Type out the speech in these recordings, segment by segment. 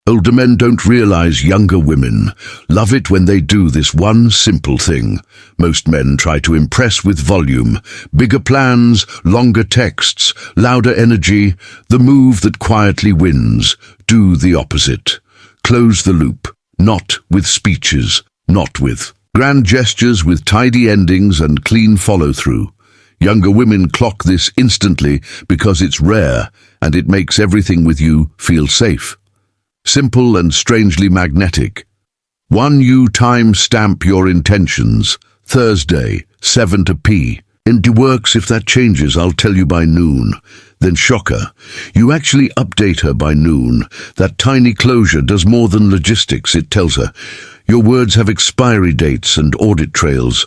Older men don't realize younger women love it when they do this one simple thing. Most men try to impress with volume, bigger plans, longer texts, louder energy. The move that quietly wins. Do the opposite. Close the loop, not with speeches, not with grand gestures, with tidy endings and clean follow-through. Younger women clock this instantly because it's rare and it makes everything with you feel safe. Simple and strangely magnetic. 1 you time stamp your intentions. Thursday, 7 to P. It works. If that changes, I'll tell you by noon. Then shocker, you actually update her by noon. That tiny closure does more than logistics. It tells her your words have expiry dates and audit trails.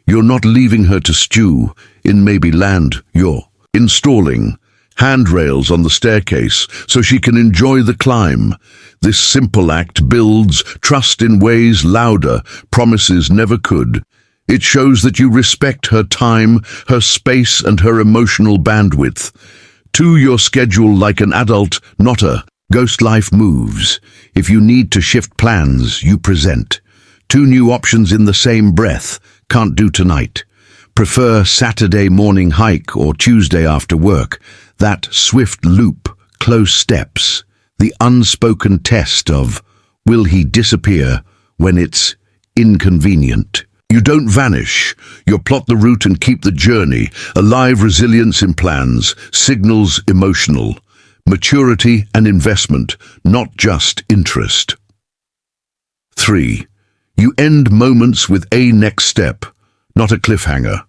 You're not leaving her to stew in maybe land. You're installing handrails on the staircase so she can enjoy the climb. This simple act builds trust in ways louder promises never could. It shows that you respect her time, her space, and her emotional bandwidth. 2 your schedule like an adult, not a ghost. Life moves. If you need to shift plans, you present. 2 new options in the same breath. Can't do tonight. Prefer Saturday morning hike or Tuesday after work. That swift loop, close steps. The unspoken test of, will he disappear when it's inconvenient? You don't vanish. You plot the route and keep the journey. Alive. Resilience in plans. Signals emotional. Maturity and investment, not just interest. 3. You end moments with a next step, not a cliffhanger.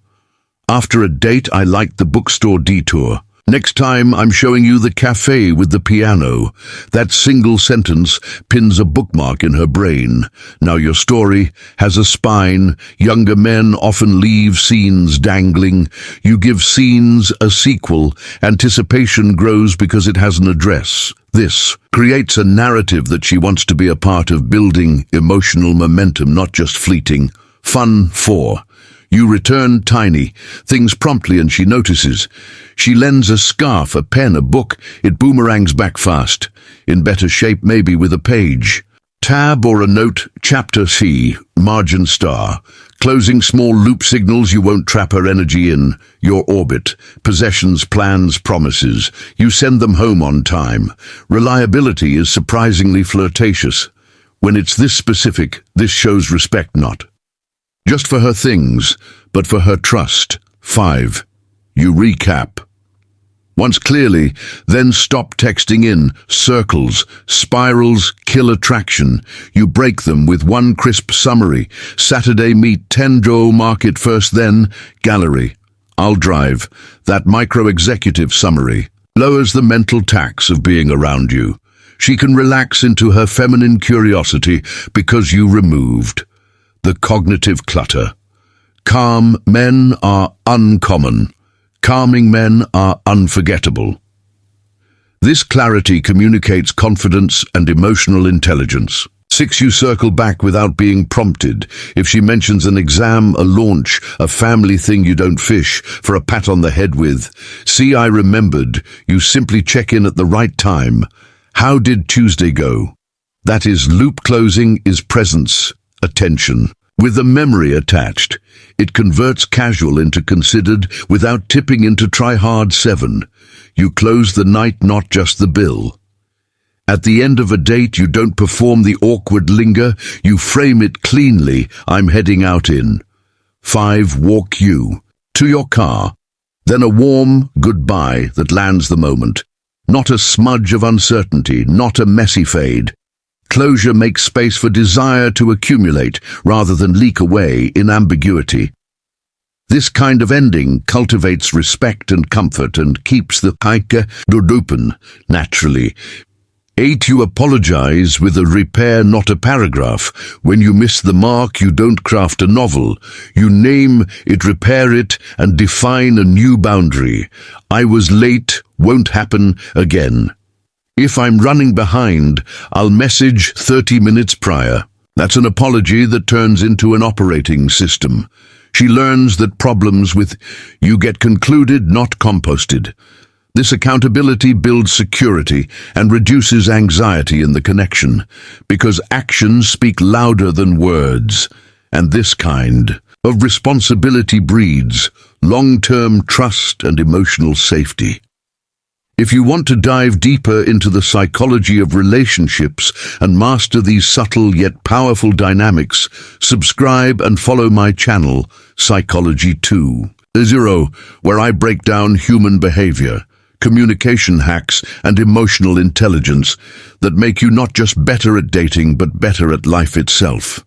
After a date, I liked the bookstore detour. Next time, I'm showing you the cafe with the piano. That single sentence pins a bookmark in her brain. Now your story has a spine. Younger men often leave scenes dangling. You give scenes a sequel. Anticipation grows because it has an address. This creates a narrative that she wants to be a part of, building emotional momentum, not just fleeting fun. 4. You return tiny things promptly and she notices. She lends a scarf, a pen, a book. It boomerangs back fast. In better shape maybe, with a page, tab or a note. Chapter C, margin star. Closing small loop signals. You won't trap her energy in your orbit. Possessions, plans, promises. You send them home on time. Reliability is surprisingly flirtatious. When it's this specific, this shows respect, not just for her things, but for her trust. 5. You recap. Once clearly, then stop texting in circles. Spirals kill attraction. You break them with one crisp summary. Saturday meet 10 Joe market first, then gallery. I'll drive. That micro-executive summary lowers the mental tax of being around you. She can relax into her feminine curiosity because you removed the cognitive clutter. Calm men are uncommon. Calming men are unforgettable. This clarity communicates confidence and emotional intelligence. 6. You circle back without being prompted. If she mentions an exam, a launch, a family thing, you don't fish for a pat on the head with, "See, I remembered." You simply check in at the right time. How did Tuesday go? That is loop closing, is presence, attention. With a memory attached, it converts casual into considered without tipping into try hard. 7. You close the night, not just the bill. At the end of a date, you don't perform the awkward linger, you frame it cleanly. I'm heading out in 5. Walk you to your car, then a warm goodbye that lands the moment. Not a smudge of uncertainty, not a messy fade. Closure makes space for desire to accumulate rather than leak away in ambiguity. This kind of ending cultivates respect and comfort and keeps the hike open naturally. 8. You apologize with a repair, not a paragraph. When you miss the mark, you don't craft a novel. You name it, repair it, and define a new boundary. I was late, won't happen again. If I'm running behind, I'll message 30 minutes prior. That's an apology that turns into an operating system. She learns that problems with you get concluded, not composted. This accountability builds security and reduces anxiety in the connection, because actions speak louder than words, and this kind of responsibility breeds long-term trust and emotional safety. If you want to dive deeper into the psychology of relationships and master these subtle yet powerful dynamics, subscribe and follow my channel, Psychology 2.0, where I break down human behavior, communication hacks, and emotional intelligence that make you not just better at dating but better at life itself.